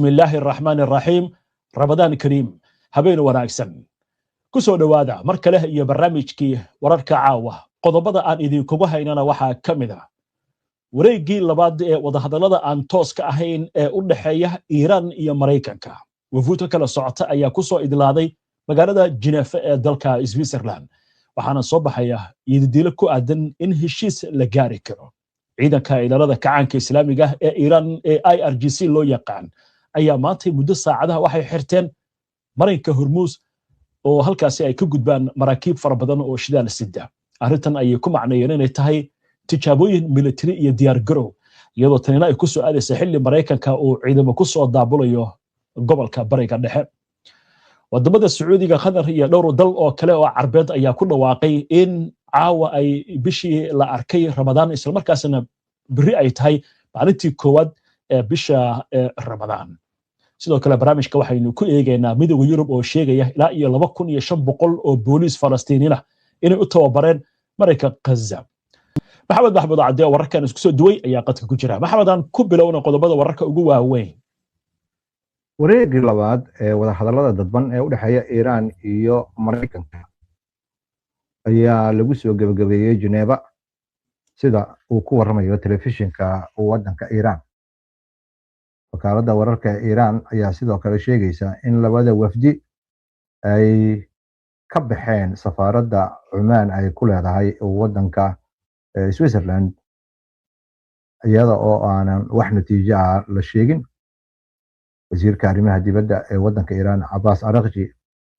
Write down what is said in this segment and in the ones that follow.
بسم الله الرحمن الرحيم رمضان كريم habeen wanaagsan ku soo dhawaada mar kale iyo barnaamijkii wararka caawa qodobada aan idinkugu haynana waxaa ka mid ah wareegii labaad ee wadahadallada aan tooska ahayn ee u dhaxeeya Iiraan iyo Mareykanka wafuud kala socota ayaa ku soo idlaaday magaalada Geneva ee dalka Switzerland waxaana soo baxaya yididiilo ku aadan in heshiis la gaari karo ciidanka ilaalada kacaanka islaamiga ee Iiraan ee IRGC loo yaqaan ayaa maantay muddo saacadaha waxay xirteen marinka Hormuz oo halkaasi ay ka gudbaan maraakiib fara badan oo shidaal sida arrintan ayay ku macneeyeen inay tahay tijaabooyin military iyo diyaar garow iyadoo tanina ay ku soo aadaysa xilli Mareykanka oo ciidamo ku soo daabulayo gobolka Bariga Dhexe wadamada Sacuudiga Qatar iyo dhowr dal oo kale oo Carbeed ayaa ku dhawaaqay in caawa ay bishii la arkay Ramadaan isla markaasna biri ay tahay maalintii koowaad ee bisha Ramadaan sidoo kale barnaamijka waxaynu ku eegaynaa midowga Yurub oo sheegaya ilaa iyo 2500 oo booliis Falastiiniin ah inay u tababareen marayka Gaza maxamed maxmud cadde wararkan isku soo duway ayaa qadka ku jira maxamedan ku bilowna qodobada wararka ugu waaweyn wareegii labaad ee wadahadallada dadban ee u dhaxeeya Iiraan iyo Mareykanka ayaa lagu soo gabagabeeyay Geneva sida uu ku waramayo telefishinka waddanka Iiraan wakaaladda wararka Iiraan ayaa sidoo kale sheegaysa in labada wafdi ay ka baxeen safaaradda Cumaan ay ku leedahay waddanka Switzerland iyada oo aanan wax natiijo ah la sheegin wasiirka arrimaha dibadda ee waddanka Iiraan Abbas Araghchi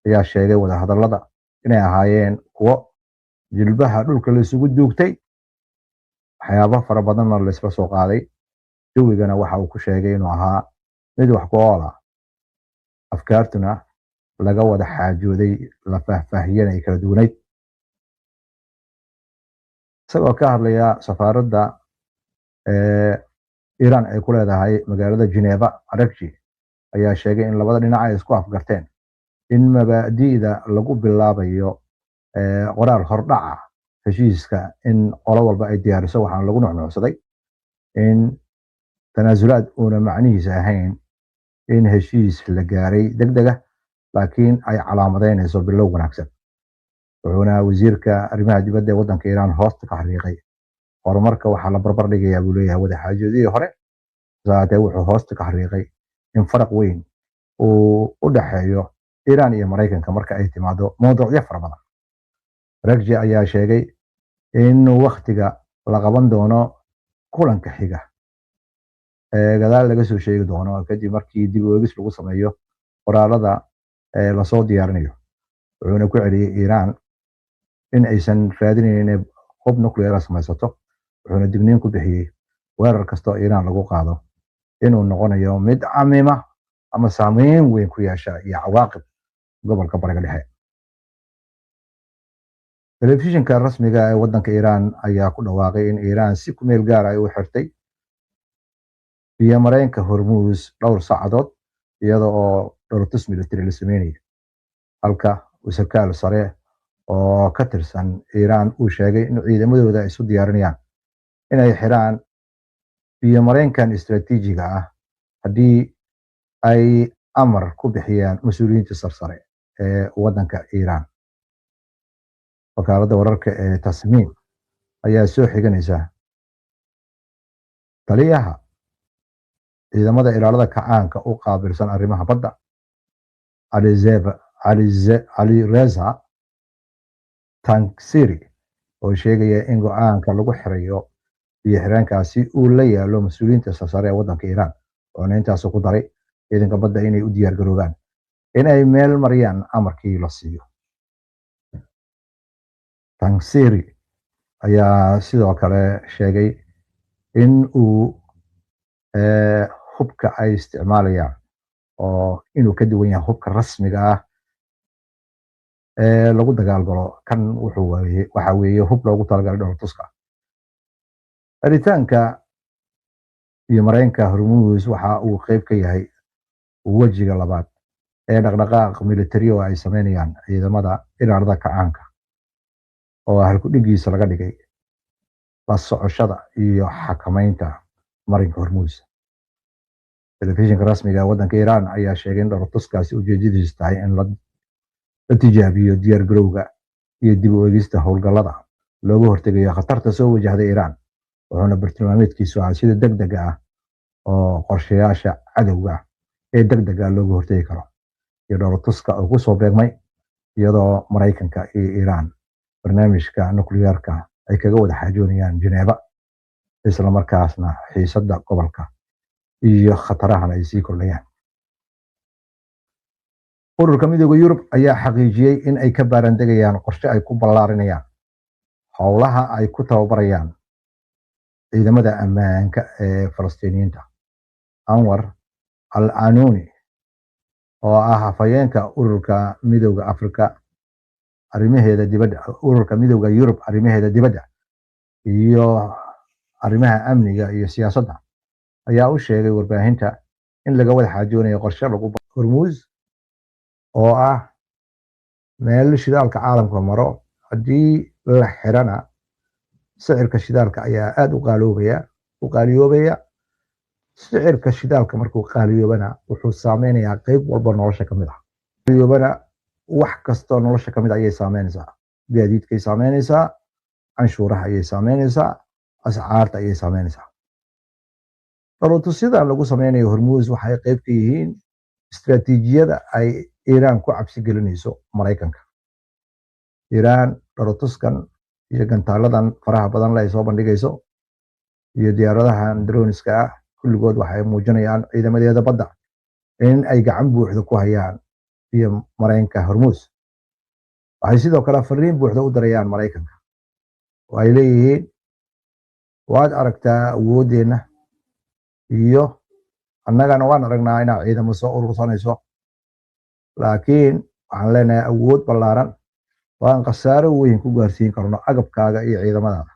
ayaa sheegay wadahadallada inay ahaayeen kuwo jilbaha dhulka la isugu duugtay waxyaabo fara badanna la isla soo qaaday jawigana waxa uu ku sheegay inuu ahaa mid wax ku ool ah afkaartuna laga wada xaajooday la faahfaahiyanay kala duwanayd isagoo ka hadlaya safaaradda Iiraan ay ku leedahay magaalada Geneva Araghchi ayaa sheegay in labada dhinac ay isku afgarteen in mabaadi'da lagu bilaabayo qoraal hordhaca heshiiska in qolo walba ay diyaariso waxaan lagu nuucnuucsaday in tanaasulaad uuna macnihiisa ahayn in heshiis la gaaray degdega laakiin ay calaamadeynayso bilow wanaagsan wuxuuna wasiirka arrimaha dibadda ee waddanka Iiraan hoosta ka xariiqay horumarka waxaa la barbar dhigayaa buu leeyahay wadaxaajoodii hore saate wuxuu hoosta ka xariiqay in faraq weyn uu u dhaxeeyo Iiraan iyo Mareykanka marka ay timaado mowduucyo fara badan Araghchi ayaa sheegay in waqtiga la qaban doono kulanka xiga gadaal laga soo sheegi doono kadib markii dib u eegis lagu sameeyo qoraalada la soo diyaarinayo wuxuuna ku celiyay Iiraan in aysan raadinaynin hub nuclear samaysato wuxuuna digniin ku bixiyay weerar kasta oo Iiraan lagu qaado inuu noqonayo mid camima ama saameyn weyn ku yeesha iyo cawaaqib gobolka Bariga Dhexe telefishinka rasmiga ee waddanka Iiraan ayaa ku dhawaaqay in Iiraan si ku meel gaar ah u xirtay iyo mareenka Hormuz dhowr saacadood iyada oo dhowrtus military la sameeyay halka wasirkaal sare oo ka tirsan Iiraan uu sheegay in ciidamadooda ay isu diyaarinayaan inay xiraan iyo mareenkan istiraatiijiga ah haddii ay amar ku bixiyaan mas'uuliyiinta sarsare ee waddanka Iiraan wakaaladda wararka ee Tasniim ayaa soo xiganaysa taliyaha ciidamada ilaalada kacaanka u qaabilsan arrimaha badda Ali Reza Tangsiri oo sheegaya in go'aanka lagu xirayo iyo xiraankaasi uu la yaalo mas'uuliyiinta sare ee waddanka Iiraan oo intaas ku daray ciidanka badda inay u diyaar garoobaan in ay meel mariyaan amarkii la siiyo Tangsiri ayaa sidoo kale sheegay in uu hubka ay isticmaalayaan oo inuu ka duwan yahay hubka rasmiga ah ee lagu dagaalgalo kan waxa weeye hub loogu talagalay dhowrtuska aritaanka iyo mareenka Hormuz waxa uu qayb ka yahay wajiga labaad ee dhaqdhaqaaq military oo ay sameynayaan ciidamada ilaalada kacaanka oo halku dhigiisa laga dhigay la socoshada iyo xakamaynta marinka Hormuz telefishinka rasmiga waddanka Iiraan ayaa sheegay in dhoolatuskaasi ujeedadiisu tahay in la tijaabiyo diyaar garowga iyo dib u eegista howlgallada looga hortegayo khatarta soo wajahda Iiraan, wuxuuna bartilmaameedkiisu ahaa sida degdega ah oo qorshayaasha cadowga ee degdega looga hortegi karo. iyo dhoolatuska oo ku soo beegmay iyadoo Maraykanka iyo Iiraan barnaamijka nukliyeerka ay kaga wada xaajoonayaan Geneva, isla markaasna xiisadda gobolka iyo khatarahan ay sii kordhayaan. Ururka Midowga Yurub ayaa xaqiijiyey in ay ka baarandegayaan qorshe ay ku ballaarinayaan howlaha ay ku tababarayaan ciidamada ammaanka ee Falastiiniyiinta. Anwar al-Anuni, oo ah hafayeenka ururka Midowga Afrika arrimaheeda dibadda, ururka Midowga Yurub arrimaheeda dibadda iyo arrimaha amniga iyo siyaasadda, ayaa u sheegay warbaahinta in laga wada xaajoonayo qorshe lagu Hormuz oo ah meel shidaalka caalamka maro. Haddii la xirana sicirka shidaalka ayaa aad u qaaliyoobaya. Sicirka shidaalka markuu qaaliyoobana wuxuu saameynayaa qayb walba nolosha ka mid ah. Qaaliyoobana wax kastoo nolosha ka mid ayay saameynaysaa. Gaadiidkay saameynaysaa, canshuuraha ayay saameynaysaa, ascaarta ayay saameynaysaa. dhoolatusyada lagu sameynayo Hormuz waxay qayb ka yihiin istiraatiijiyada ay Iiraan ku cabsi gelinayso Maraykanka. Iiraan dhoolatuskan iyo gantaaladan faraha badan ay soo bandhigayso iyo diyaaradahan droniska ah kulligood waxay muujinayaan ciidamadeeda badda in ay gacan buuxda ku hayaan iyo Maraykanka Hormuz. Waxay sidoo kale fariin buuxda u dirayaan Maraykanka. Waxay leeyihiin waad aragtaa awooddeena iyo annagana waan aragnaa inaad ciidamo soo urursanayso, laakiin waxaan leenahay awood ballaaran waan khasaaro weyn ku gaarsiin karno agabkaaga iyo ciidamadaada.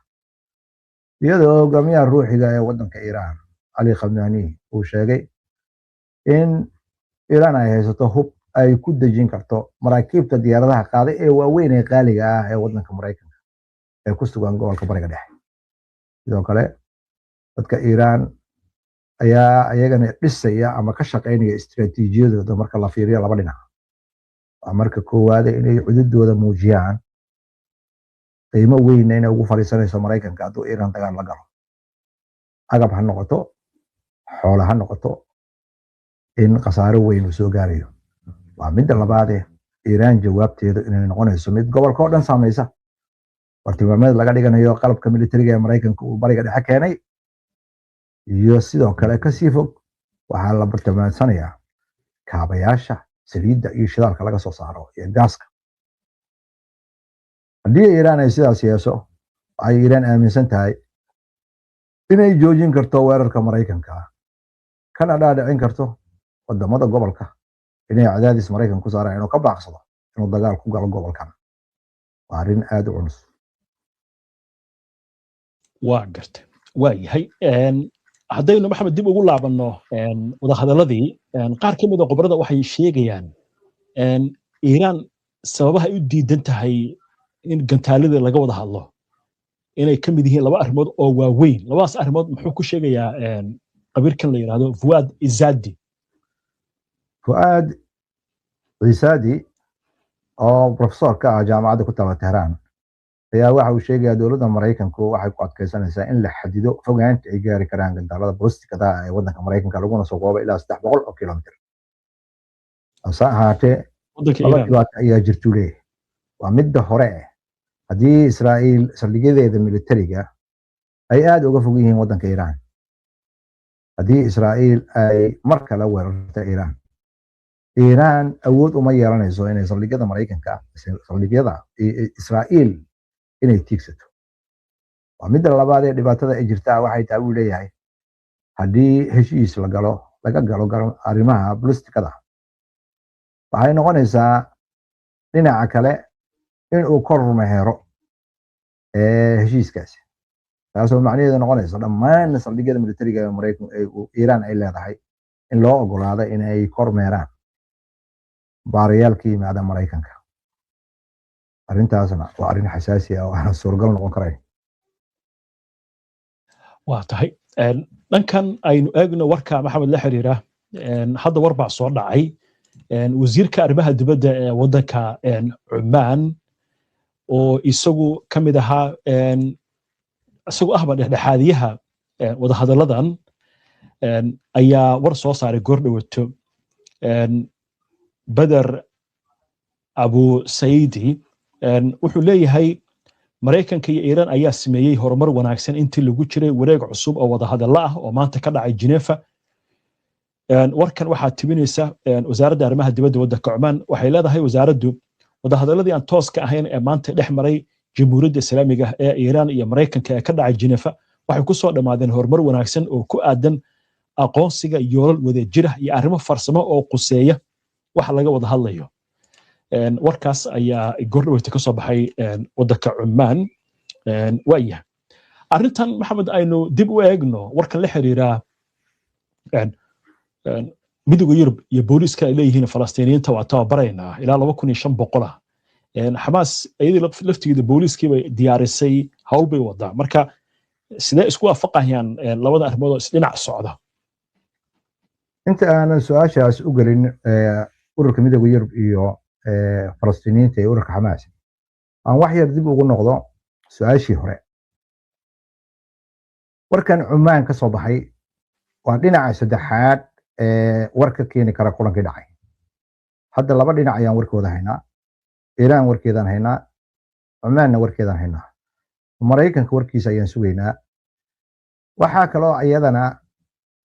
iyadoo hogaamiyaha ruuxiga ee waddanka Iiraan Ali Khamenei uu sheegay in Iiraan ay haysato hub ay ku dejin karto maraakiibta diyaaradaha qaada ee waaweyn ee qaaliga ah ee waddanka Maraykanka ee ku sugan gobolka Bariga Dhexe. sidoo kale dadka Iiraan ayaa ayagana dhisaya ama ka shaqeynaya istiraatiijiyadooda marka la fiiriyo laba dhinac. waa marka koowaad inay cududooda muujiyaan qiimo weyn inay ugu fariisanayso Maraykanka hadduu Iiraan dagaal la galo. agab ha noqoto, xoolo ha noqoto, in khasaaro weyn uu soo gaarayo. waa midda labaad Iiraan jawaabteedu inay noqonayso mid gobolka oo dhan saamaysa. bartilmaameed laga dhiganayo qalabka militariga ee Maraykanka uu Bariga Dhexe keenay, iyo sidoo kale kasii fog waxaa la bartilmaameedsanayaa kaabayaasha saliidda iyo shidaalka laga soo saaro iyo gaaska. haddii Iiraan ay sidaas yeesho, waxay Iiraan aaminsan tahay inay joojin karto weerarka Maraykanka, kana dhaadhicin karto wadamada gobolka inay cadaadis Maraykan ku saaraan inuu ka baaqsado inuu dagaal ku galo gobolkan. waa arrin aad u culus. waa gartay. waa yahay haddaynu maxamed dib ugu laabanno wadahadaladii, qaar ka mid a khubarada waxay sheegayaan Iiraan sababaha ay u diidan tahay in gantaalada laga wada hadlo inay ka mid yihiin laba arrimood oo waaweyn. labadaas arrimood muxuu ku sheegayaa qabiirkan la yidhaahdo Fuad Izadi? Fuad Izadi oo professor ka ah jaamacadda ku taala Tehran ayaa waxa uu sheegayaa dowladda Maraykanku waxay ku adkaysanaysaa in la xadido fogaanta ay gaari karaan gantaalada ballistikada ee waddanka Maraykanka laguna soo koobo ilaa 300 oo kiiloomitir. hase ahaatee laba dhibaato ayaa jirtu leeyahay. waa midda hore haddii Israa'iil saldhigyadeeda militariga ay aad uga fog yihiin waddanka Iiraan, haddii Israa'iil ay mar kale weerarto Iiraan awood uma yeelanayso inay saldhigyada Maraykanka, saldhigyada Israa'iil inay tiigsato. waa midda labaad ee dhibaatada ay jirtaa waxay tahay uu leeyahay haddii heshiis laga galo arrimaha ballistikada, waxay noqonaysaa dhinaca kale in uu kor meheero heshiiskaasi, taasoo macnaheedu noqonaysa dhammaan saldhigyada militariga ee Maraykanka ee Iiraan ay leedahay in loo ogolaado in ay kor meeraan baarayaal ka yimaada Maraykanka. arrintaasna waa arrin xasaasi ah oo aan suuragal noqon karayn. waa tahay dhankan aynu eegno warka maxamed la xiriira hadda warbaa soo dhacay wasiirka arrimaha dibadda ee waddanka Cumaan oo isagu ka mid ahaa isagu ahba dhexdhexaadiyaha wadahadalladan ayaa war soo saaray goordhowato Badar Abu Saidi wuxuu leeyahay Mareykanka iyo Iiraan ayaa sameeyay horumar wanaagsan intii lagu jiray wareeg cusub oo wadahadallo ah oo maanta ka dhacay Geneva warkan waxaa tibinaysa wasaaradda arrimaha dibadda waddanka Cumaan waxay leedahay wasaaraddu wadahadalladii aan tooska ahayn ee maanta dhex maray Jamhuuriyadda Islaamiga ee Iiraan iyo Mareykanka ee ka dhacay Geneva waxay ku soo dhamaadeen horumar wanaagsan oo ku aadan aqoonsiga yoolal wadajir ah iyo arrimo farsamo oo quseeya wax laga wada hadlayo warkaas ayaa goordhoweynta ka soo baxay waddanka Cumaan waaya arrintan maxamed aynu dib u eegno warkan la xiriira midowga Yurub iyo booliska ay leeyihiin Falastiiniyiinta waa tababaraynaa ilaa 2500 Xamaas ayadii laftigeeda booliskii bay diyaarisay hawl bay wadaa marka sidee isku waafaqayaan labada arrimood oo isdhinac socda inta aanan su'aashaas u gelin ururka midowga Yurub iyo Falastiiniyiinta ee ururka Xamaas aan wax yar dib ugu noqdo su'aashii hore warkan Cumaan ka soo baxay waa dhinaca saddexaad warka keeni kara kulankii dhacay hadda laba dhinac ayaan warkooda haynaa Iiraan warkeedaan haynaa Cumaanna warkeedaan haynaa Mareykanka warkiisa ayaan sugaynaa waxaa kaloo iyadana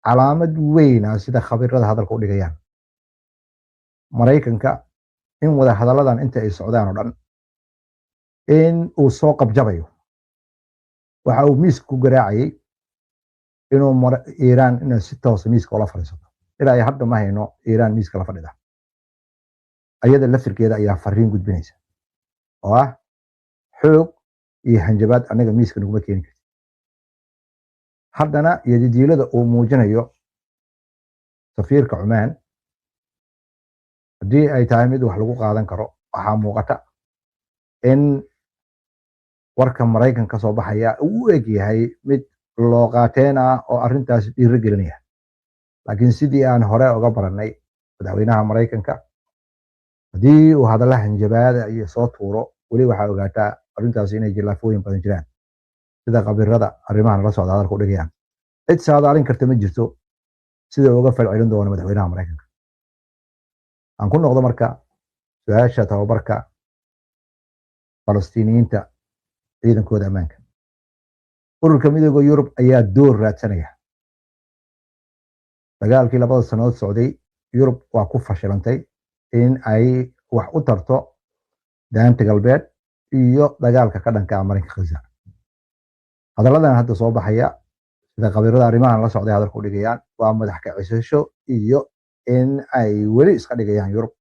calaamad weyn ah sida khabiirada hadalka u dhigayaan Mareykanka in wada hadalladan inta ay socdaan oo dhan in uu soo qabjabayo waxa uu miiska ku garaacayay inuu Iiraan in si toos miiska ula fadhiisato ilaa ay hadda ma hayno Iiraan miiska la fadhida ayada laftirkeeda ayaa fariin gudbinaysa oo ah xoog iyo hanjabaad anaga miiska naguma keeni karto haddana yadidiilada uu muujinayo safiirka Cumaan haddii ay tahay mid wax lagu qaadan karo waxaa muuqata in warka Mareykanka soo baxaya uu eg yahay mid loo qaateen ah oo arrintaas dhiirigelinaya laakiin sidii aan hore uga baranay madaxweynaha Mareykanka haddii uu hadalla hanjabaada iyo soo tuuro weli waxaa ogaataa arrintaas inay jilaafooyin badan jiraan sida khabiirada arrimahan la socda hadalka u dhigayaan cid saadaalin karta ma jirto sida uga falcelin doono madaxweynaha Mareykanka aan ku noqdo marka su'aasha tababarka Falastiiniyiinta ciidankooda ammaanka ururka midowga Yurub ayaa door raadsanaya dagaalkii 2 sanadood socday Yurub waa ku fashilantay in ay wax u tarto daanta galbeed iyo dagaalka ka dhanka ah marinka Gaza hadalladan hadda soo baxaya sida khabiirada arrimahan la socday hadalka u dhigayaan waa madax ka cisasho iyo in ay weli iska dhigayaan Yurub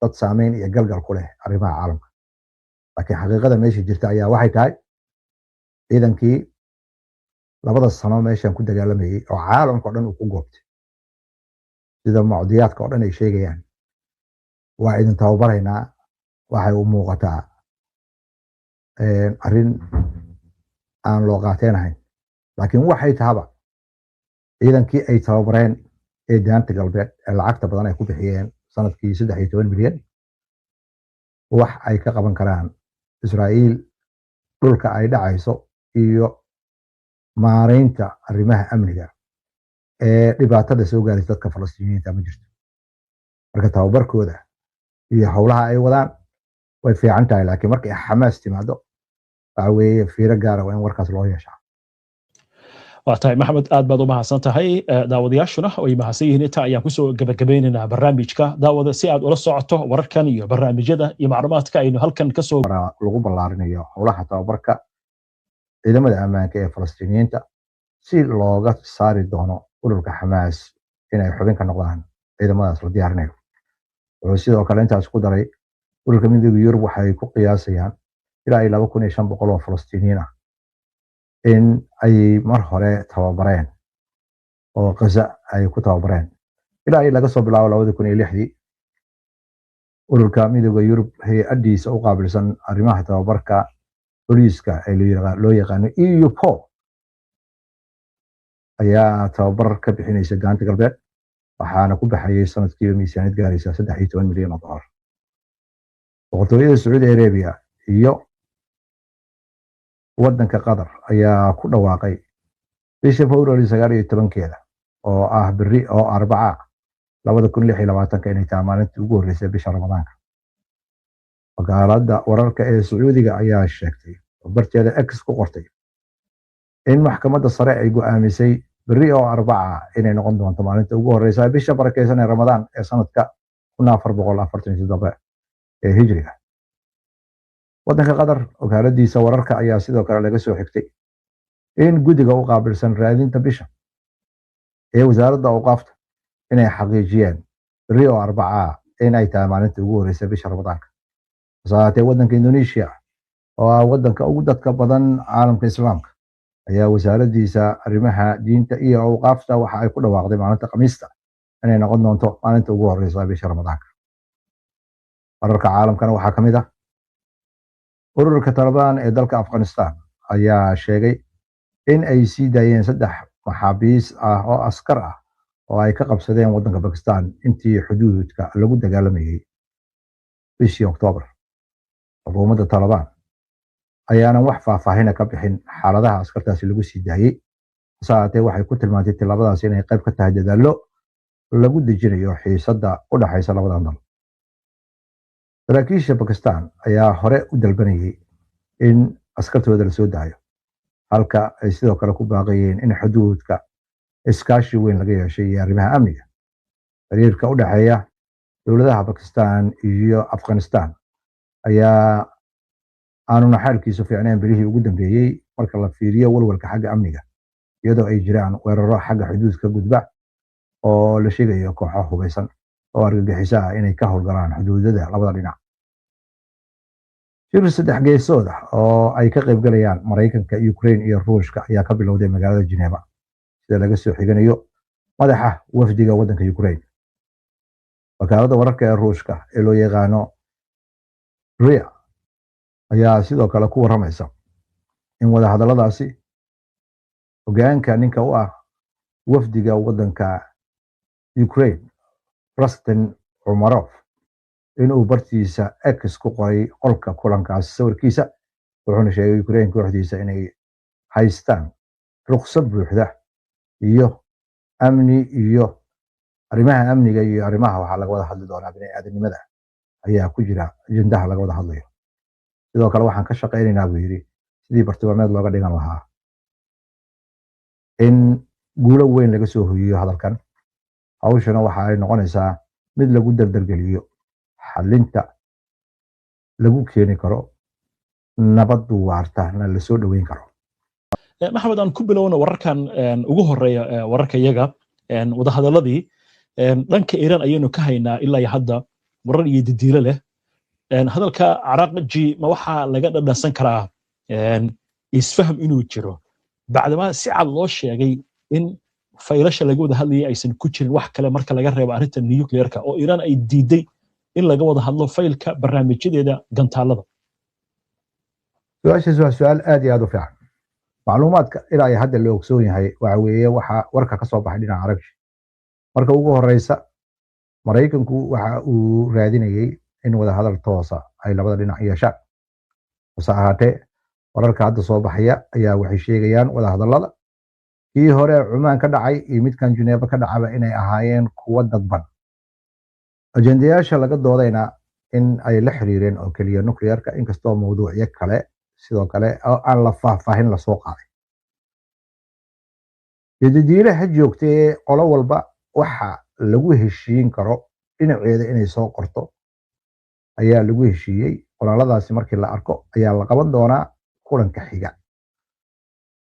dad saameyn iyo galgal ku leh arrimaha caalamka laakiin xaqiiqada meesha jirta ayaa waxay tahay ciidankii 2 sano meeshan ku dagaalamayay oo caalamka oo dhan uu ku goobtay sida mucdiyaadka oo dhan ay sheegayaan waa idin tababaraynaa waxay u muuqataa arrin aan loo qaateenahayn laakiin waxay tahaba ciidankii ay tababareen ee daanta galbeed ee lacagta badan ay ku bixiyeen sanadkii 13 milyan wax ay ka qaban karaan Israa'iil dhulka ay dhacayso iyo maareynta arrimaha amniga ee dhibaatada soo gaaraysa dadka Falastiiniyiinta ma jirto marka tababarkooda iyo howlaha ay wadaan way fiican tahay laakiin marka Xamaas timaado waxa weeye fiiro gaar ah in warkaas loo yeeshaa waa tahay maxamed aad baad u mahadsan tahay daawadayaashuna way mahadsan yihiin inta ayaan kusoo gabagabaynaynaa barnaamijka daawada si aad ula socoto wararkan iyo barnaamijyada iyo macluumaadka aynu halkan kasoo lagu ballaarinayo howlaha tababarka ciidamada ammaanka ee Falastiiniyiinta si looga saari doono ururka Xamaas inay xubin ka noqdaan ciidamadaas la diyaarinayo wuxuu sidoo kale intaas ku daray ururka midowga Yurub waxay ku qiyaasayaan ilaa 2500 oo Falastiiniyiin ah in ay mar hore tababareen oo Gaza ay ku tababareen ilaa laga soo bilaabo 2006 ururka midowga Yurub hay'adiisa u qaabilsan arrimaha tababarka booliiska ee loo yaqaan EUPOL ayaa tababar ka bixinaysa daanta galbeed waxaana ku baxayay sanadkiiba miisaaniyad gaaraysa 13 milyan oo dollar. boqortooyada Sacuudi Arabia iyo waddanka Qatar ayaa ku dhawaaqay bisha February 19 oo ah biri oo Arbaca 2026 inay tahay maalintii ugu horeysay bisha Ramadaanka. Wakaaladda wararka ee Sacuudiga ayaa sheegtay barteeda X ku qortay in maxkamadda sare ay go'aamisay biri oo Arbaca inay noqon doonto maalinta ugu horeysa bisha barakeysan ee Ramadaan ee sanadka 1447 ee Hijriga. waddanka Qatar wakaaladiisa wararka ayaa sidoo kale laga soo xigtay in guddiga u qaabilsan raadinta bisha ee wasaaradda awqaafta inay xaqiijiyeen biri oo Arbaca inay tahay maalinta ugu horeysa bisha Ramadaanka. Saatee waddanka Indonesia oo ah waddanka ugu dadka badan caalamka Islaamka ayaa wasaaraddiisa arrimaha diinta iyo awqaafta waxa ay ku dhawaaqday maalinta Khamiista inay noqon doonto maalinta ugu horeysa bisha Ramadaanka. wararka caalamkana waxaa ka mid ah ururka Taliban ee dalka Afghanistan ayaa sheegay in ay sii daayeen 3 maxaabiis ah oo askar ah oo ay ka qabsadeen waddanka Pakistan intii xuduudka lagu dagaalamayay bishii Oktoobar. Xukuumadda Taliban ayaana wax faahfaahin ka bixin xaaladaha askartaasi lagu sii daayay. Saatee waxay ku tilmaantay tilaabadaas inay qayb ka tahay dadaallo lagu dejinayo xiisadda u dhaxaysa labadan dal. saraakiisha Pakistan ayaa hore u dalbanayay in askartooda la soo daayo, halka ay sidoo kale ku baaqayeen in xuduudka iskaashi weyn laga yeeshay iyo arrimaha amniga. xiriirka u dhaxeeya dowladaha Pakistan iyo Afghanistan ayaa aanuna xaalkiisu fiicnayn bilihii ugu dambeeyey marka la fiiriyo walwalka xagga amniga, iyadoo ay jiraan weeraro xagga xuduudka gudba oo la sheegayo kooxo hubeysan oo argagixisa ah inay ka howlgalaan xuduudada labada dhinac. shir 3 geesood ah oo ay ka qaybgalayaan Mareykanka, Ukraine iyo Ruushka ayaa ka bilowday magaalada Geneva sida laga soo xiganayo madaxa wafdiga waddanka Ukraine. wakaaladda wararka ee Ruushka ee loo yaqaano RIA ayaa sidoo kale ku waramaysa in wadahadalladaasi hoggaanka ninka u ah wafdiga waddanka Ukraine Rustem Umarov inuu bartiisa X ku qoray qolka kulankaas sawirkiisa, wuxuuna sheegay Ukraine kooxdiisa inay haystaan ruqsad buuxda iyo amni iyo arrimaha amniga iyo arrimaha waxaa laga wada hadli doonaa bini'aadanimada ayaa ku jira ajendaha laga wada hadlayo. sidoo kale waxaan ka shaqaynaynaa buu yidhi sidii bartilmaameed looga dhigan lahaa in guulo weyn laga soo hoyiyo hadalkan. hawshana waxa ay noqonaysaa mid lagu dardargeliyo xalinta lagu keeni karo nabadu waartana la soo dhaweyn karo. maxamed aan ku bilowna wararkan ugu horeeya wararka iyaga wadahadaladii dhanka Iran ayaynu ka haynaa ilaa hadda warar iyo didiilo leh. hadalka Caraaqji ma waxaa laga dhadhansan karaa isfaham inuu jiro bacdama si cad loo sheegay in faylasha laga wada hadlayay aysan ku jirin wax kale marka laga reebo arrinta nuclearka oo Iran ay diiday in laga wada hadlo faylka barnaamijyadeeda gantaalada. su'aashaas waa su'aal aad iyo aad u fiican. macluumaadka ilaa ay hadda la ogsoon yahay waxa weeye waxa warka ka soo baxay dhinaca Arabji. marka ugu horeysa Mareykanku waxa uu raadinayay in wada hadal toosa ay labada dhinac yeeshaan. hase ahaatee wararka hadda soo baxaya ayaa waxay sheegayaan wada hadallada kii hore Cumaan ka dhacay iyo midkan Geneva ka dhacaba inay ahaayeen kuwa dadban. ajendayaasha laga doodayna in ay la xiriireen oo keliya nuclearka, inkastoo mawduucyo kale sidoo kale oo aan la faahfaahin la soo qaaday. jadidiilaha joogtay qolo walba waxa lagu heshiin karo dhinaceeda inay soo qorto ayaa lagu heshiiyey. qoraaladaasi markii la arko ayaa la qaban doonaa kulanka xiga.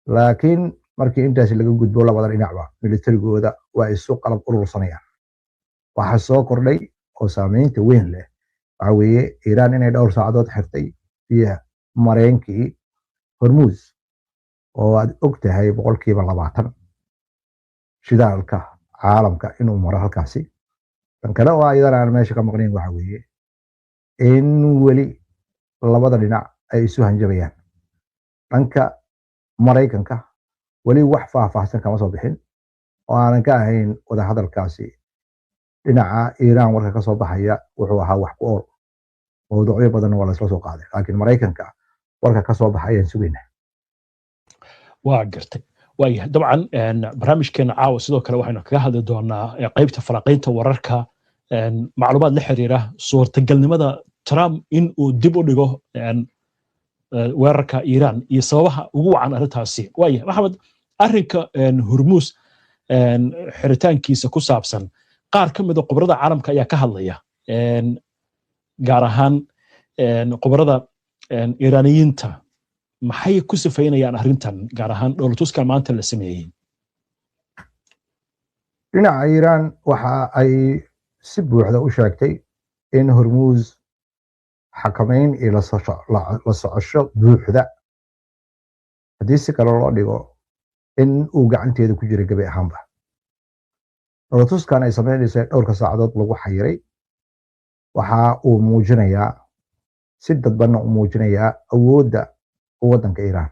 laakiin markii intaasi laga gudbo labada dhinacba militarigooda waa isu qalab urursanayaan. waxa soo kordhay oo saameynta weyn leh waxa weeye Iran inay dhowr saacadood xirtay biyaha Mareynkii Hormuz oo aad og tahay 20% shidaalka caalamka inuu maro halkaasi. tan kale oo ayadana aan meesha ka maqnayn waxa weeye in weli labada dhinac ay isu hanjabayaan. dhanka Mareykanka weli wax faahfaahsan kama soo bixin oo aanan ka ahayn wada hadalkaasi dhinaca Iiraan warka ka soo baxaya wuxuu ahaa wax ku ool mowduucyo badan waa la isla soo qaaday laakiin Mareykanka warka ka soo baxaya sugaynaa waa gartay waayahay dabcan barnaamijkeena caawa sidoo kale waxaynu kaga hadli doonaa qaybta falanqaynta wararka macluumaad la xiriira suurtagalnimada Trump in uu dib u dhigo weerarka Iiraan iyo sababaha ugu wacan arrintaasi waayahay maxamed arrinka Hormuz xiritaankiisa ku saabsan qaar ka mid ah khibrada caalamka ayaa ka hadlaya gaar ahaan khibrada Iiraaniyiinta maxay ku sifaynayaan arrintan gaar ahaan dowladuskan maanta la sameeyay dhinaca Iiraan waxa ay si buuxda u sheegtay in Hormuz xakamayn iyo la socosho buuxda haddii si kale loo dhigo in uu gacanteeda ku jira gabi ahaanba dowladuskan ay sameynaysa dhowrka saacadood lagu xayiray waxa uu muujinayaa si dadbanna u muujinayaa awoodda waddanka Iiraan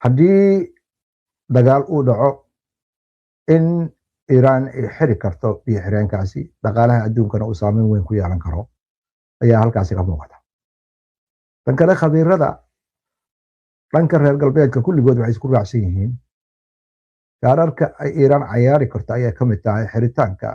haddii dagaal uu dhaco in Iiraan ay xiri karto biyo xireenkaasi dhaqaalaha adduunkana uu saameyn weyn ku yeelan karo ayaa halkaasi ka muuqata tan kale khabiirada dhanka reer galbeedka kulligood waxay isku raacsan yihiin gaararka ay Iiraan cayaari karto ayaa ka mid tahay xiritaanka